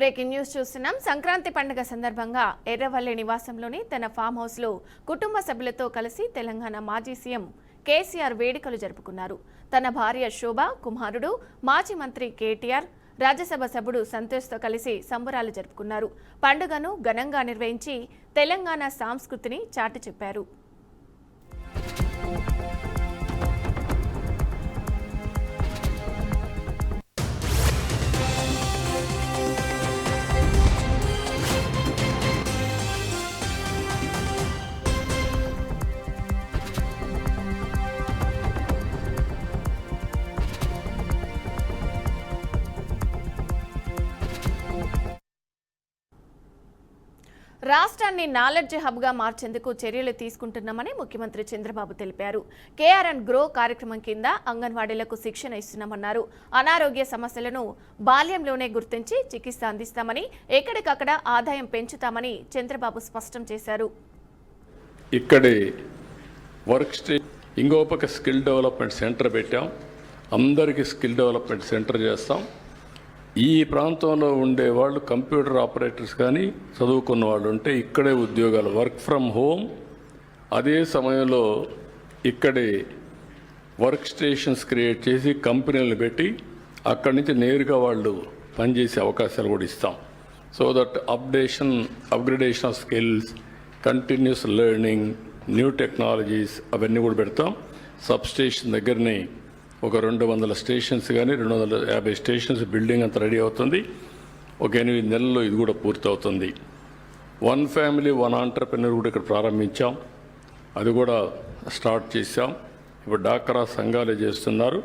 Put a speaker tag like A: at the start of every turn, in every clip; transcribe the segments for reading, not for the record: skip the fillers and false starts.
A: Breaking news చూస్తున్నాం. సంక్రాంతి పండుగ సందర్భంగా ఎర్రవల్లి నివాసంలోని తన ఫామ్ హౌస్ లో కుటుంబ సభ్యులతో కలిసి తెలంగాణ మాజీ సీఎం కేసీఆర్ వేడుకలు జరుపుకున్నారు. తన భార్య శోభ, కుమారుడు మాజీ మంత్రి కేటీఆర్, రాజ్యసభ సభ్యుడు సంతోష్తో కలిసి సంబరాలు జరుపుకున్నారు. పండుగను ఘనంగా నిర్వహించి తెలంగాణ సంస్కృతిని చాటి చెప్పారు. రాష్ట్రాన్ని నాలెడ్జ్ హబ్గా మార్చేందుకు చర్యలు తీసుకుంటున్నామని ముఖ్యమంత్రి చంద్రబాబు తెలిపారు. కేఆర్ఎన్ గ్రో కార్యక్రమం కింద అంగన్వాడీలకు శిక్షణ ఇస్తున్నామన్నారు. అనారోగ్య సమస్యలను బాల్యంలోనే గుర్తించి చికిత్స అందిస్తామని, ఎక్కడికక్కడ ఆదాయం పెంచుతామని చంద్రబాబు స్పష్టం చేశారు.
B: ఇక్కడే వర్క్ ఇంకోపక స్కిల్ డెవలప్మెంట్ సెంటర్ పెట్టాం. అందరికీ స్కిల్ డెవలప్మెంట్ సెంటర్ చేస్తాం. ఈ ప్రాంతంలో ఉండే వాళ్ళు కంప్యూటర్ ఆపరేటర్స్ కానీ చదువుకున్న వాళ్ళు ఉంటే ఇక్కడే ఉద్యోగాలు, వర్క్ ఫ్రమ్ హోమ్. అదే సమయంలో ఇక్కడే వర్క్ స్టేషన్స్ క్రియేట్ చేసి కంపెనీలను పెట్టి అక్కడి నుంచి నేరుగా వాళ్ళు పనిచేసే అవకాశాలు కూడా ఇస్తాం. So that upgradation of skills, continuous learning, new technologies అవన్నీ కూడా పెడతాం. సబ్ స్టేషన్ దగ్గరనే ఒక 200 స్టేషన్స్ కానీ 250 స్టేషన్స్ బిల్డింగ్ అంతా రెడీ అవుతుంది. ఒక 8 నెలల్లో ఇది కూడా పూర్తవుతుంది. 1 ఫ్యామిలీ 1 ఆంటర్ప్రెన్యూర్ కూడా ఇక్కడ ప్రారంభించాం. అది కూడా స్టార్ట్ చేశాం. ఇప్పుడు డాక్రా సంఘాలు చేస్తున్నారు.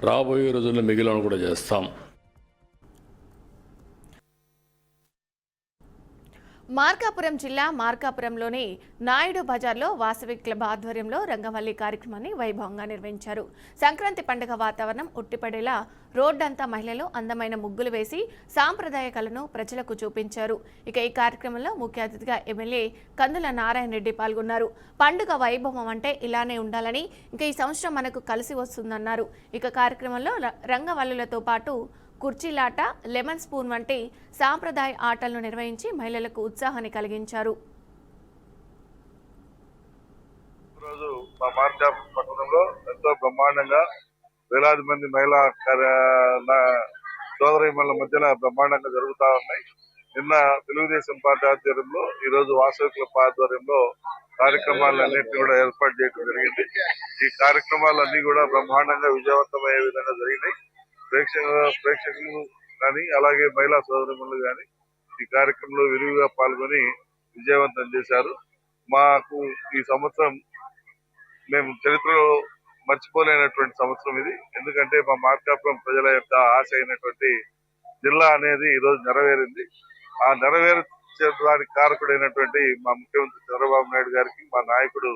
B: రాబోయే రోజుల్లో మిగిలిన కూడా చేస్తాం.
A: మార్కాపురం జిల్లా మార్కాపురంలోని నాయుడు బజార్లో వాసవి క్లబ్ ఆధ్వర్యంలో రంగవల్లి కార్యక్రమాన్ని వైభవంగా నిర్వహించారు. సంక్రాంతి పండుగ వాతావరణం ఉట్టిపడేలా రోడ్డంతా మహిళలు అందమైన ముగ్గులు వేసి సాంప్రదాయ కళను ప్రజలకు చూపించారు. ఇక ఈ కార్యక్రమంలో ముఖ్య అతిథిగా ఎమ్మెల్యే కందుల నారాయణ రెడ్డి పాల్గొన్నారు. పండుగ వైభవం అంటే ఇలానే ఉండాలని, ఇంకా ఈ సంవత్సరం మనకు కలిసి వస్తుందన్నారు. ఇక కార్యక్రమంలో రంగవల్లులతో పాటు కుర్చీలాట, లెమన్ స్పూన్ వంటి సాంప్రదాయ ఆటలను నిర్వహించి మహిళలకు ఉత్సాహాన్ని కలిగించారు.
C: రోజు మా మార్కాపురం పట్టణంలో ఎంతో బ్రహ్మాండంగా వేలాది మంది మహిళా సోదరీమణుల మధ్యన బ్రహ్మాండంగా జరుగుతూ ఉన్నాయి. నిన్న తెలుగుదేశం పార్టీ ఆధ్వర్యంలో, ఈ రోజు వాసవి క్లబ్ ఆధ్వర్యంలో కార్యక్రమాలన్నింటినీ కూడా ఏర్పాటు చేయడం జరిగింది. ఈ కార్యక్రమాలన్నీ కూడా బ్రహ్మాండంగా విజయవంతమయ్యే విధంగా జరిగినాయి. ప్రేక్షకులు కానీ అలాగే మహిళా సోదరులు కానీ ఈ కార్యక్రమంలో విరివిగా పాల్గొని విజయవంతం చేశారు. మాకు ఈ సంవత్సరం మేము చరిత్రలో మర్చిపోలేనటువంటి సంవత్సరం ఇది. ఎందుకంటే మా మార్కాపురం ప్రజల యొక్క ఆశ అయినటువంటి జిల్లా అనేది ఈరోజు నెరవేరింది. ఆ నెరవేర్చడానికి కారకుడైనటువంటి మా ముఖ్యమంత్రి చంద్రబాబు నాయుడు గారికి, మా నాయకుడు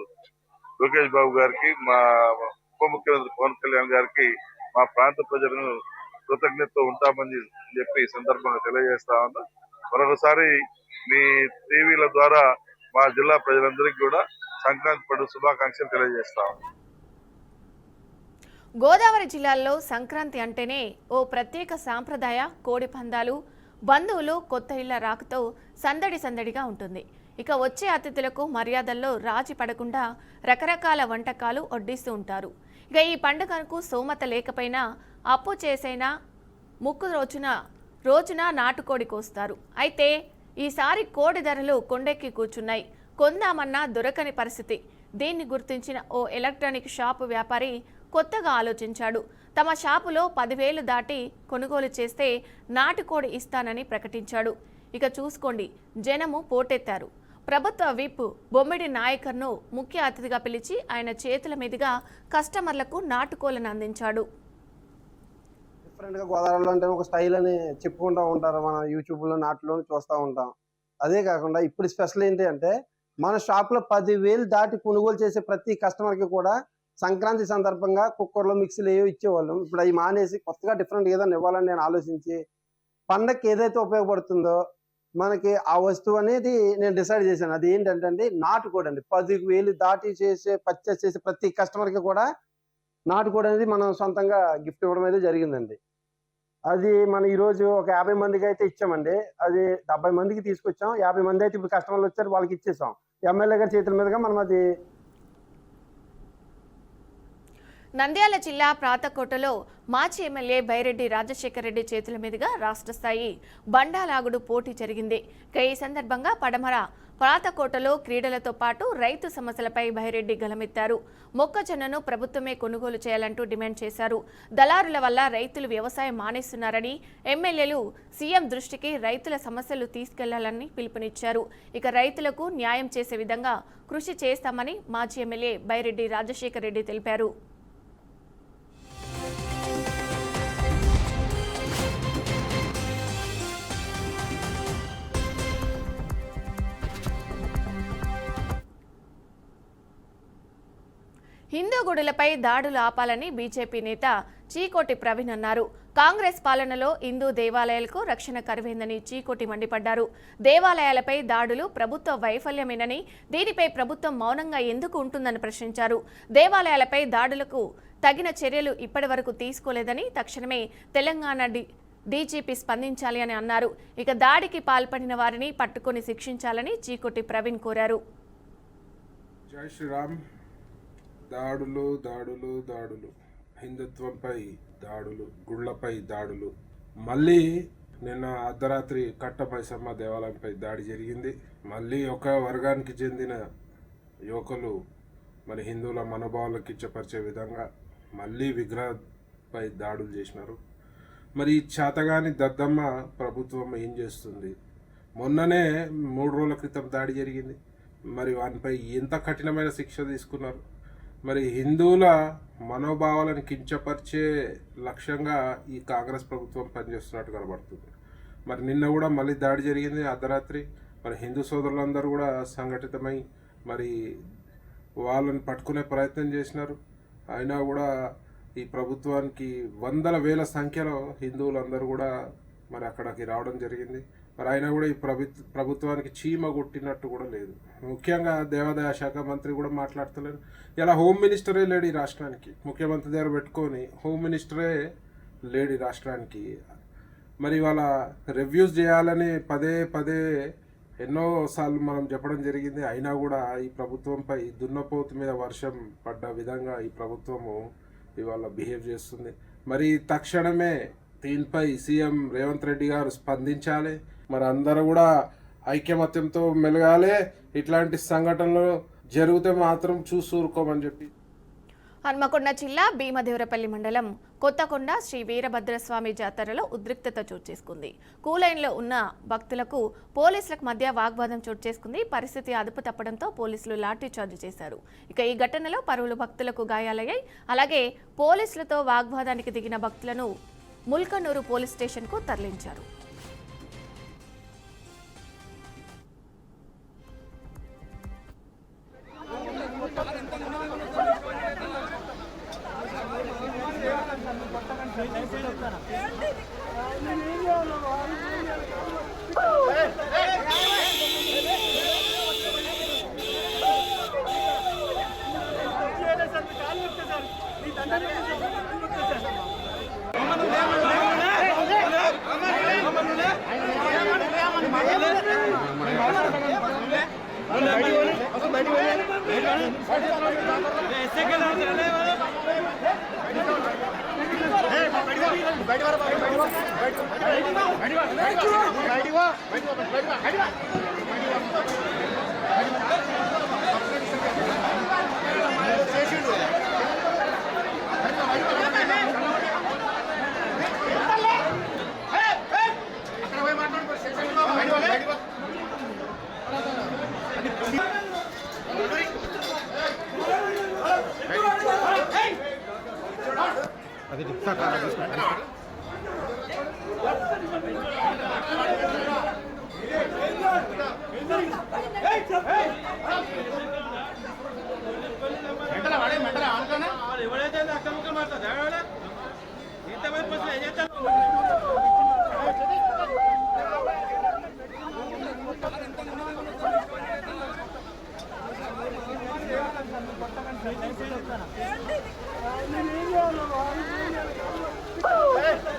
C: లోకేష్ బాబు గారికి, మా ఉప ముఖ్యమంత్రి పవన్ కళ్యాణ్ గారికి మా ప్రాంత ప్రజలను కృతజ్ఞతతో ఉంటామని చెప్పి ఈ సందర్భంగా తెలియజేస్తా ఉన్నా. మరొకసారి మీ టీవీల ద్వారా మా జిల్లా ప్రజలందరికీ కూడా సంక్రాంతి పండుగ శుభాకాంక్షలు తెలియజేస్తా ఉన్నా.
A: గోదావరి జిల్లాల్లో సంక్రాంతి అంటేనే ఓ ప్రత్యేక సాంప్రదాయ కోడి పందాలు, బంధువులు కొత్త ఇళ్ల రాకతో సందడిగా ఉంటుంది. ఇక వచ్చే అతిథులకు మర్యాదల్లో రాజీ పడకుండా రకరకాల వంటకాలు వడ్డిస్తూ ఉంటారు. ఇక ఈ పండుగకు సోమత లేకపోయినా అప్పు చేసైనా ముక్కు రోజున నాటుకోడి కోస్తారు. అయితే ఈసారి కోడి ధరలు కొండెక్కి కూర్చున్నాయి. కొందామన్నా దొరకని పరిస్థితి. దీన్ని గుర్తించిన ఓ ఎలక్ట్రానిక్ షాపు వ్యాపారి కొత్తగా ఆలోచించాడు. తమ షాపులో 10,000 దాటి కొనుగోలు చేస్తే నాటుకోడి ఇస్తానని ప్రకటించాడు. ఇక చూసుకోండి, జనము పోటెత్తారు. ప్రభుత్వ విప్ బొమ్మిడి నాయకర్ను ముఖ్య అతిథిగా పిలిచి ఆయన చేతుల మీదుగా కస్టమర్లకు నాటుకోళ్లను అందించాడు.
D: డిఫరెంట్గా గోదావరిలో అంటే ఒక స్టైల్ అని చెప్పుకుంటూ ఉంటారు. మన యూట్యూబ్లో నాటులో చూస్తూ ఉంటాం. అదే కాకుండా ఇప్పుడు స్పెషల్ ఏంటి అంటే మన షాప్లో 10,000 దాటి కొనుగోలు చేసే ప్రతి కస్టమర్కి కూడా సంక్రాంతి సందర్భంగా కుక్కర్లో మిక్సీలు ఏవో ఇచ్చేవాళ్ళం. ఇప్పుడు అవి మానేసి కొత్తగా డిఫరెంట్ ఏదైనా ఇవ్వాలని నేను ఆలోచించి పండగకి ఏదైతే ఉపయోగపడుతుందో మనకి ఆ వస్తువు అనేది నేను డిసైడ్ చేశాను. అది ఏంటంటే నాటుకోడి అండి. 10,000 దాటి పర్చేస్ చేసే ప్రతి కస్టమర్కి కూడా నాటుకోడి అనేది మనం సొంతంగా గిఫ్ట్ ఇవ్వడం అయితే జరిగిందండి. అది మనం ఈరోజు ఒక 50 మందికి అయితే ఇచ్చామండి. అది 70 మందికి తీసుకొచ్చాం. 50 మంది అయితే ఇప్పుడు కస్టమర్లు వచ్చారు, వాళ్ళకి ఇచ్చేసాం. ఎమ్మెల్యే గారి చేతుల మీదుగా మనం అది.
A: నంద్యాల జిల్లా ప్రాతకోటలో మాజీ ఎమ్మెల్యే బైరెడ్డి రాజశేఖర రెడ్డి చేతుల మీదుగా రాష్ట్ర స్థాయి బండాలాగుడు పోటీ జరిగింది. ఈ సందర్భంగా పడమర ప్రాతకోటలో క్రీడలతో పాటు రైతు సమస్యలపై బైరెడ్డి గలమెత్తారు. మొక్కజొన్నను ప్రభుత్వమే కొనుగోలు చేయాలంటూ డిమాండ్ చేశారు. దళారుల వల్ల రైతులు వ్యవసాయం మానేస్తున్నారని, ఎమ్మెల్యేలు సీఎం దృష్టికి రైతుల సమస్యలు తీసుకెళ్లాలని పిలుపునిచ్చారు. ఇక రైతులకు న్యాయం చేసే విధంగా కృషి చేస్తామని మాజీ ఎమ్మెల్యే బైరెడ్డి రాజశేఖర రెడ్డి తెలిపారు. హిందూ గుడులపై దాడులు ఆపాలని బీజేపీ నేత చీకోటి ప్రవీణ్ అన్నారు. కాంగ్రెస్ పాలనలో హిందూ దేవాలయాలకు రక్షణ కరువైందని చీకోటి మండిపడ్డారు. దేవాలయాలపై దాడులు ప్రభుత్వ వైఫల్యమేనని, దీనిపై ప్రభుత్వం మౌనంగా ఎందుకు ఉంటుందని ప్రశ్నించారు. దేవాలయాలపై దాడులకు తగిన చర్యలు ఇప్పటివరకు తీసుకోలేదని, తక్షణమే తెలంగాణ డీజీపీ స్పందించాలి అని అన్నారు. ఇక దాడికి పాల్పడిన వారిని పట్టుకొని శిక్షించాలని చీకోటి ప్రవీణ్ కోరారు.
E: జై శ్రీరామ్. దాడులు దాడులు దాడులు, హిందుత్వంపై దాడులు, గుళ్లపై దాడులు. మళ్ళీ నిన్న అర్ధరాత్రి కట్ట మైసమ్మ దేవాలయంపై దాడి జరిగింది. మళ్ళీ ఒక వర్గానికి చెందిన యువకులు మరి హిందువుల మనోభావాలకు కించపరిచే విధంగా మళ్ళీ విగ్రహపై దాడులు చేసినారు. మరి ఈ చేతగాని దద్దమ్మ ప్రభుత్వం ఏం చేస్తుంది? మొన్ననే 3 రోజుల క్రితం దాడి జరిగింది. మరి వానిపై ఎంత కఠినమైన శిక్ష తీసుకున్నారు? మరి హిందువుల మనోభావాలను కించపరిచే లక్ష్యంగా ఈ కాంగ్రెస్ ప్రభుత్వం పనిచేస్తున్నట్టు కనబడుతుంది. మరి నిన్న కూడా మళ్ళీ దాడి జరిగింది అర్ధరాత్రి. మరి హిందూ సోదరులందరూ కూడా సంఘటితమై మరి వాళ్ళని పట్టుకునే ప్రయత్నం చేసినారు. అయినా కూడా ఈ ప్రభుత్వానికి వందల వేల సంఖ్యలో హిందువులందరూ కూడా మరి అక్కడికి రావడం జరిగింది. మరి అయినా కూడా ఈ ప్రభుత్వానికి చీమ కొట్టినట్టు కూడా లేదు. ముఖ్యంగా దేవాదాయ శాఖ మంత్రి కూడా మాట్లాడతలేరు. ఇలా హోమ్ మినిస్టరే లేడు ఈ రాష్ట్రానికి. ముఖ్యమంత్రి దగ్గర పెట్టుకొని హోమ్ మినిస్టరే లేడు ఈ రాష్ట్రానికి. మరి వాళ్ళ రివ్యూస్ చేయాలని పదే పదే ఎన్నోసార్లు మనం చెప్పడం జరిగింది. అయినా కూడా ఈ ప్రభుత్వంపై దున్నపోతు మీద వర్షం పడ్డ విధంగా ఈ ప్రభుత్వము ఇవాళ బిహేవ్ చేస్తుంది. మరి తక్షణమే దీనిపై సీఎం రేవంత్ రెడ్డి గారు స్పందించాలి. మరి అందరూ కూడా ఐకమత్యంతో మెలగాలి. ఇట్లాంటి సంఘటనలు జరిగితే మాత్రం చూసూరుకోమని చెప్పి.
A: హన్మకొండ జిల్లా భీమదేవరపల్లి మండలం కొత్తకొండ శ్రీ వీరభద్రస్వామి జాతరలో ఉద్రిక్తత చోటు చేసుకుంది. కూలైన్లో ఉన్న భక్తులకు పోలీసులకు మధ్య వాగ్వాదం చోటు చేసుకుంది. పరిస్థితి అదుపు తప్పడంతో పోలీసులు లాఠీచార్జ్ చేశారు. ఇక ఈ ఘటనలో పలువురు భక్తులకు గాయాలయ్యాయి. అలాగే పోలీసులతో వాగ్వాదానికి దిగిన భక్తులను ముల్కనూరు పోలీస్ స్టేషన్కు తరలించారు.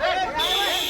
F: Hey!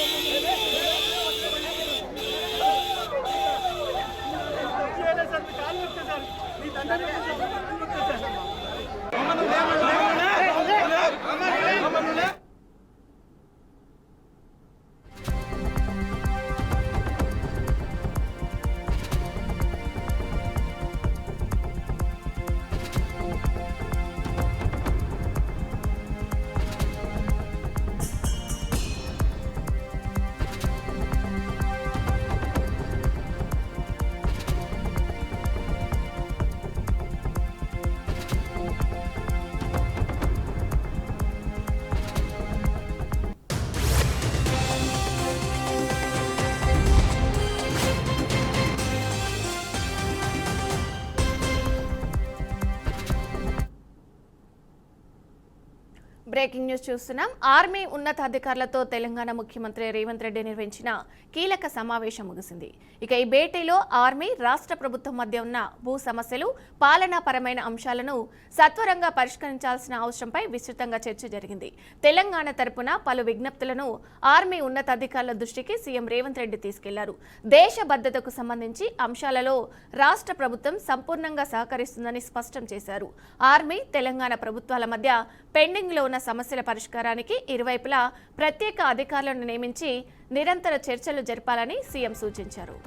A: బ్రేకింగ్ న్యూస్ చూస్తున్నాం. ఆర్మీ ఉన్నతాధికారులతో తెలంగాణ ముఖ్యమంత్రి రేవంత్ రెడ్డి నిర్వహించిన కీలక సమావేశం ముగిసింది. ఇక ఈ భేటీలో ఆర్మీ రాష్ట్ర ప్రభుత్వం మధ్య ఉన్న భూ సమస్యలు, పాలనాపరమైన అంశాలను సత్వరంగా పరిష్కరించాల్సిన అవసరంపై విస్తృతంగా చర్చ జరిగింది. తెలంగాణ తరపున పలు విజ్ఞప్తులను ఆర్మీ ఉన్నతాధికారుల దృష్టికి సీఎం రేవంత్ రెడ్డి తీసుకెళ్లారు. దేశ భద్రతకు సంబంధించి అంశాలలో రాష్ట్ర ప్రభుత్వం సంపూర్ణంగా సహకరిస్తుందని స్పష్టం చేశారు. ఆర్మీ, తెలంగాణ ప్రభుత్వాల మధ్య పెండింగ్ లో ఉన్న సమస్యల పరిష్కారానికి ఇరువైపులా ప్రత్యేక అధికారులను నియమించి నిరంతర చర్చలు జరపాలని సీఎం సూచించారు.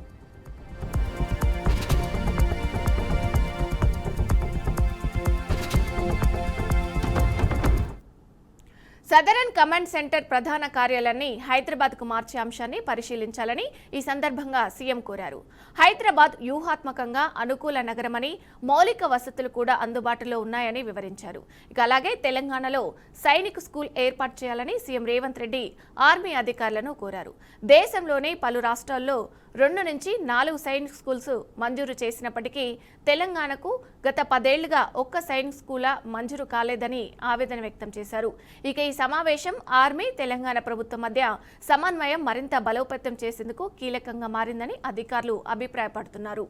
A: సదరన్ కమాండ్ సెంటర్ ప్రధాన కార్యాలయాన్ని హైదరాబాద్కు మార్చే అంశాన్ని పరిశీలించాలని ఈ సందర్భంగా సీఎం కోరారు. హైదరాబాద్ వ్యూహాత్మకంగా అనుకూల నగరమని, మౌలిక వసతులు కూడా అందుబాటులో ఉన్నాయని వివరించారు. ఇక అలాగే తెలంగాణలో సైనిక స్కూల్ ఏర్పాటు చేయాలని సీఎం రేవంత్ రెడ్డి ఆర్మీ అధికారులను కోరారు. దేశంలోని పలు రాష్ట్రాల్లో 2 నుంచి 4 సైనిక స్కూల్స్ మంజూరు చేసినప్పటికీ తెలంగాణకు గత 10 ఏళ్లుగా ఒక్క సైనిక స్కూల్ మంజూరు కాలేదని ఆవేదన వ్యక్తం చేశారు. ఇక ఈ సమావేశం ఆర్మీ, తెలంగాణ ప్రభుత్వం మధ్య సమన్వయం మరింత బలోపేతం చేసేందుకు కీలకంగా మారిందని అధికారులు అభిప్రాయపడుతున్నారు.